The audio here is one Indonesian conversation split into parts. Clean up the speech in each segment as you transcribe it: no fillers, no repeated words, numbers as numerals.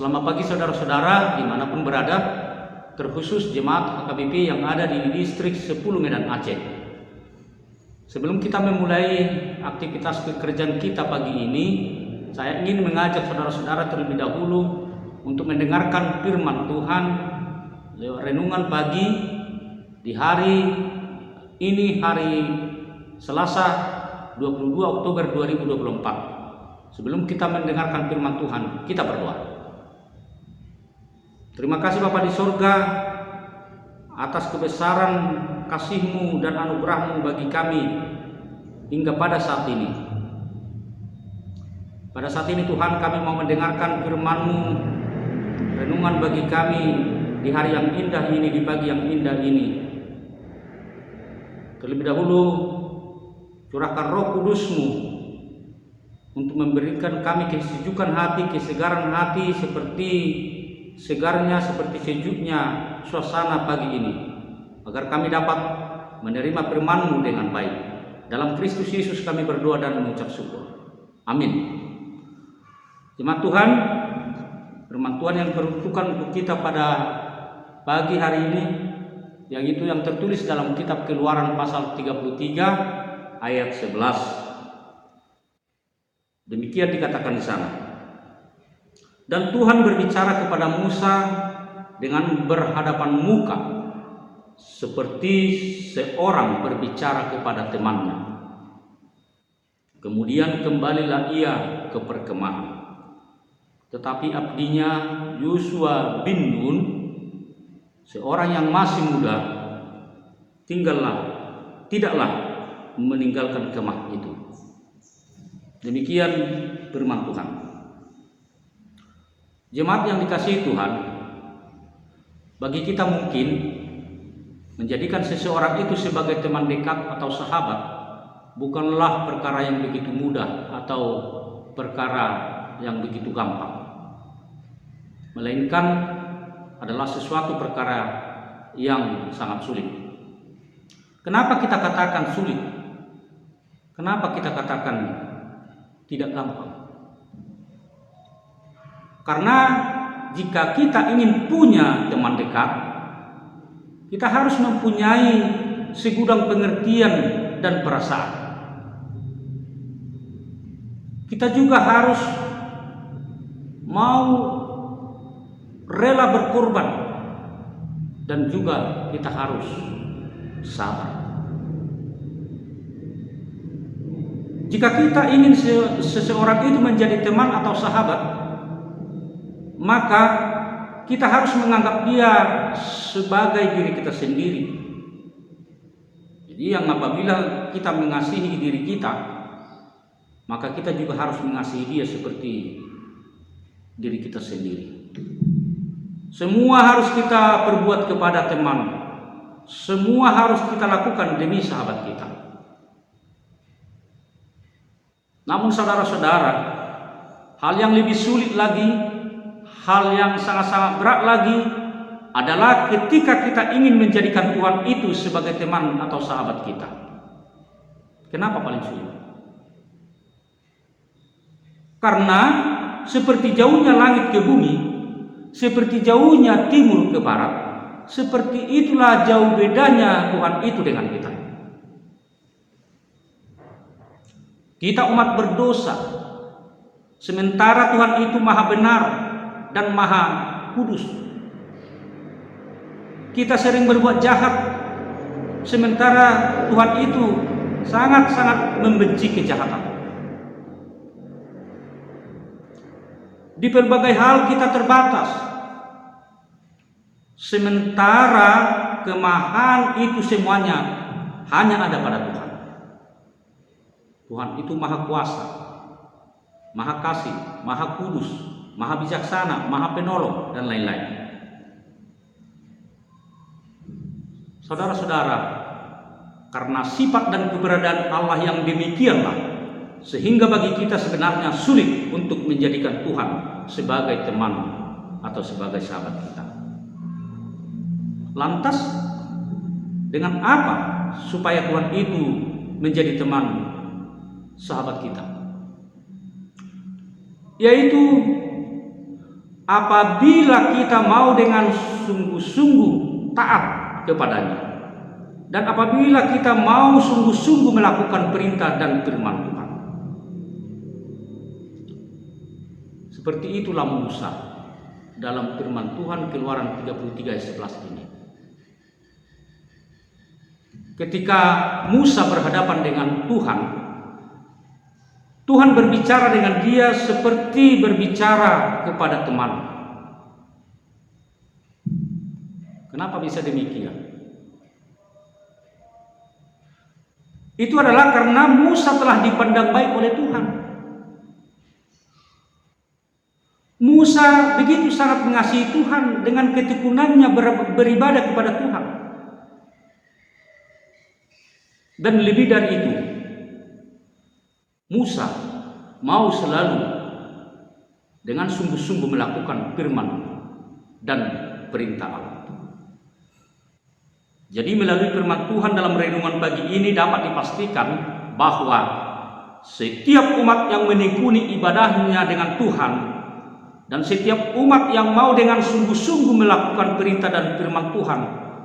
Selamat pagi saudara-saudara dimanapun berada, terkhusus jemaat HKBP yang ada di distrik 10 Medan Aceh. Sebelum kita memulai aktivitas pekerjaan kita pagi ini, saya ingin mengajak saudara-saudara terlebih dahulu untuk mendengarkan firman Tuhan lewat renungan pagi di hari ini, hari Selasa 22 Oktober 2024. Sebelum kita mendengarkan firman Tuhan, kita berdoa. Terima kasih Bapa di surga atas kebesaran kasih-Mu dan anugerah-Mu bagi kami hingga pada saat ini. Pada saat ini Tuhan, kami mau mendengarkan firman-Mu, renungan bagi kami di hari yang indah ini, di pagi yang indah ini. Terlebih dahulu curahkan Roh Kudus-Mu untuk memberikan kami kesejukan hati, kesegaran hati, seperti segarnya, seperti sejuknya suasana pagi ini, agar kami dapat menerima firman-Mu dengan baik. Dalam Kristus Yesus kami berdoa dan mengucap syukur. Amin. Jemaat Tuhan, firman Tuhan yang peruntukan untuk kita pada pagi hari ini, yaitu yang tertulis dalam kitab Keluaran pasal 33 ayat 11. Demikian dikatakan di sana. Dan Tuhan berbicara kepada Musa dengan berhadapan muka, seperti seorang berbicara kepada temannya. Kemudian kembalilah ia ke perkemahan. Tetapi abdinya Yosua bin Nun, seorang yang masih muda, tidaklah meninggalkan kemah itu. Demikian firman Tuhan. Jemaat yang dikasihi Tuhan, bagi kita mungkin menjadikan seseorang itu sebagai teman dekat atau sahabat bukanlah perkara yang begitu mudah atau perkara yang begitu gampang, melainkan adalah sesuatu perkara yang sangat sulit. Kenapa kita katakan sulit? Kenapa kita katakan tidak gampang? Karena jika kita ingin punya teman dekat, kita harus mempunyai segudang pengertian dan perasaan. Kita juga harus mau rela berkorban, dan juga kita harus sabar. Jika kita ingin seseorang itu menjadi teman atau sahabat, maka kita harus menganggap dia sebagai diri kita sendiri. Jadi yang apabila kita mengasihi diri kita, maka kita juga harus mengasihi dia seperti diri kita sendiri. Semua harus kita perbuat kepada teman, semua harus kita lakukan demi sahabat kita. Namun saudara-saudara, hal yang lebih sulit lagi, hal yang sangat-sangat berat lagi adalah ketika kita ingin menjadikan Tuhan itu sebagai teman atau sahabat kita. Kenapa paling sulit? Karena seperti jauhnya langit ke bumi, seperti jauhnya timur ke barat, seperti itulah jauh bedanya Tuhan itu dengan kita. Kita umat berdosa, sementara Tuhan itu maha benar dan maha kudus. Kita sering berbuat jahat, sementara Tuhan itu sangat-sangat membenci kejahatan. Di berbagai hal kita terbatas, sementara kemahan itu semuanya hanya ada pada Tuhan. Tuhan itu maha kuasa, maha kasih, maha kudus, maha bijaksana, maha penolong, dan lain-lain. Saudara-saudara, karena sifat dan keberadaan Allah yang demikianlah, sehingga bagi kita sebenarnya sulit untuk menjadikan Tuhan sebagai teman atau sebagai sahabat kita. Lantas, dengan apa supaya Tuhan itu menjadi teman sahabat kita? Yaitu apabila kita mau dengan sungguh-sungguh taat kepadanya, dan apabila kita mau sungguh-sungguh melakukan perintah dan firman Tuhan. Seperti itulah Musa dalam firman Tuhan Keluaran 33 ayat 11 ini. Ketika Musa berhadapan dengan Tuhan, Tuhan berbicara dengan dia seperti berbicara kepada teman. Kenapa bisa demikian? Itu adalah karena Musa telah dipandang baik oleh Tuhan. Musa begitu sangat mengasihi Tuhan dengan ketekunannya beribadah kepada Tuhan. Dan lebih dari itu, Musa mau selalu dengan sungguh-sungguh melakukan firman dan perintah Allah. Jadi melalui firman Tuhan dalam renungan pagi ini dapat dipastikan bahwa setiap umat yang menekuni ibadahnya dengan Tuhan, dan setiap umat yang mau dengan sungguh-sungguh melakukan perintah dan firman Tuhan,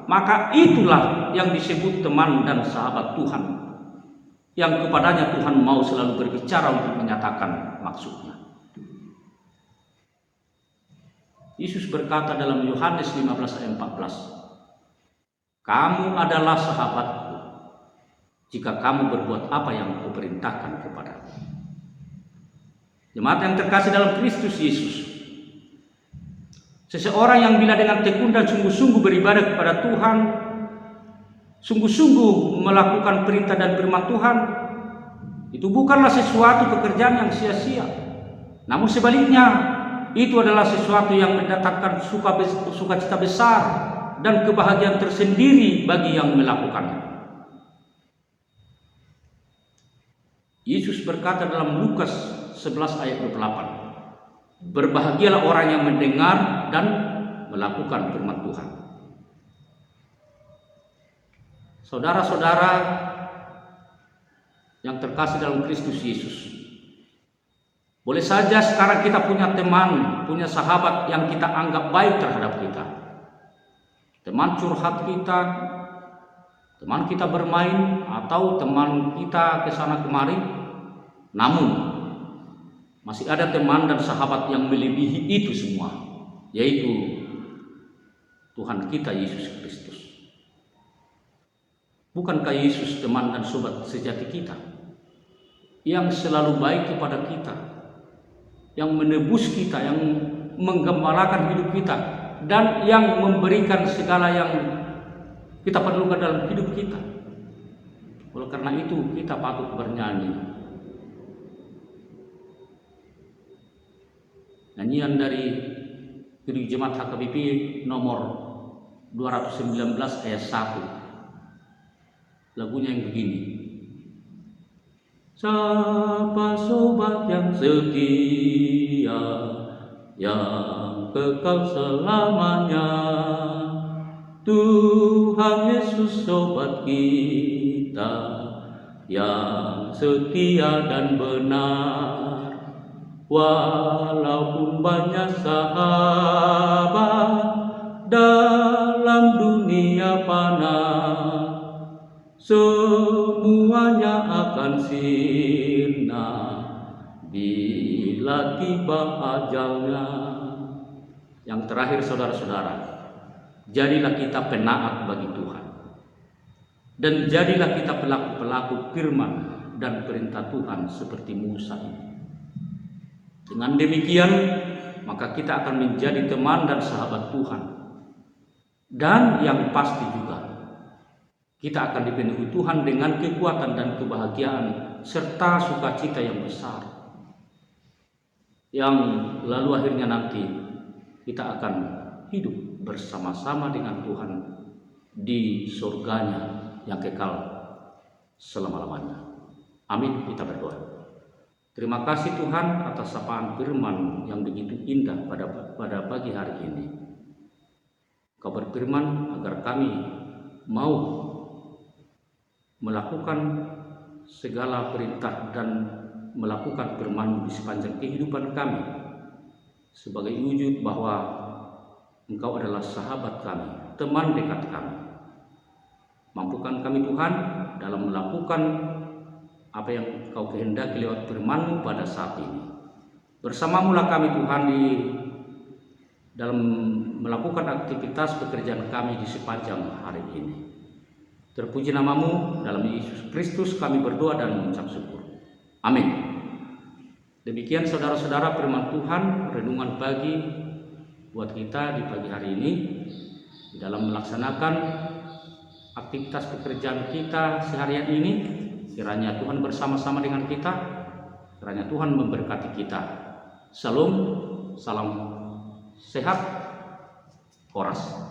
maka itulah yang disebut teman dan sahabat Tuhan, yang kepadanya Tuhan mau selalu berbicara untuk menyatakan maksudnya. Yesus berkata dalam Yohanes 15 ayat 14, "Kamu adalah sahabatku jika kamu berbuat apa yang kuperintahkan kepadamu." Jemaat yang terkasih dalam Kristus Yesus, seseorang yang bila dengan tekun dan sungguh-sungguh beribadah kepada Tuhan, sungguh-sungguh melakukan perintah dan firman Tuhan, itu bukanlah sesuatu pekerjaan yang sia-sia. Namun sebaliknya, itu adalah sesuatu yang mendatangkan sukacita besar dan kebahagiaan tersendiri bagi yang melakukannya. Yesus berkata dalam Lukas 11 ayat 28, "Berbahagialah orang yang mendengar dan melakukan firman Tuhan." Saudara-saudara yang terkasih dalam Kristus Yesus, boleh saja sekarang kita punya teman, punya sahabat yang kita anggap baik terhadap kita. Teman curhat kita, teman kita bermain, atau teman kita kesana kemari. Namun masih ada teman dan sahabat yang melebihi itu semua, yaitu Tuhan kita Yesus Kristus. Bukankah Yesus teman dan sobat sejati kita, yang selalu baik kepada kita, yang menebus kita, yang menggembalakan hidup kita, dan yang memberikan segala yang kita perlukan dalam hidup kita? Oleh karena itu kita patut bernyanyi nyanyian dari Gereja Jemaat HKBP nomor 219 ayat 1. Lagunya yang begini: "Siapa sobat yang setia, yang kekal selamanya, Tuhan Yesus sobat kita, yang setia dan benar. Walaupun banyak sahabat dalam dunia fana, semuanya akan sirna bila tiba ajalnya." Yang terakhir, saudara-saudara, jadilah kita penaat bagi Tuhan, dan jadilah kita pelaku-pelaku firman dan perintah Tuhan seperti Musa ini. Dengan demikian, maka kita akan menjadi teman dan sahabat Tuhan, dan yang pasti juga kita akan dipenuhi Tuhan dengan kekuatan dan kebahagiaan serta sukacita yang besar, yang lalu akhirnya nanti kita akan hidup bersama-sama dengan Tuhan di surganya yang kekal selama-lamanya. Amin. Kita berdoa. Terima kasih Tuhan atas sapaan firman yang begitu indah pada pagi hari ini. Kau berfirman agar kami mau melakukan segala perintah dan melakukan firman di sepanjang kehidupan kami, sebagai wujud bahwa Engkau adalah sahabat kami, teman dekat kami. Mampukan kami Tuhan dalam melakukan apa yang Engkau kehendaki lewat firman-Mu pada saat ini. Bersamamulah kami Tuhan dalam melakukan aktivitas pekerjaan kami di sepanjang hari ini. Terpuji nama-Mu, dalam Yesus Kristus kami berdoa dan mengucap syukur. Amin. Demikian saudara-saudara firman Tuhan, renungan pagi buat kita di pagi hari ini dalam melaksanakan aktivitas pekerjaan kita seharian ini. Kiranya Tuhan bersama-sama dengan kita, kiranya Tuhan memberkati kita. Shalom, salam sehat, Horas.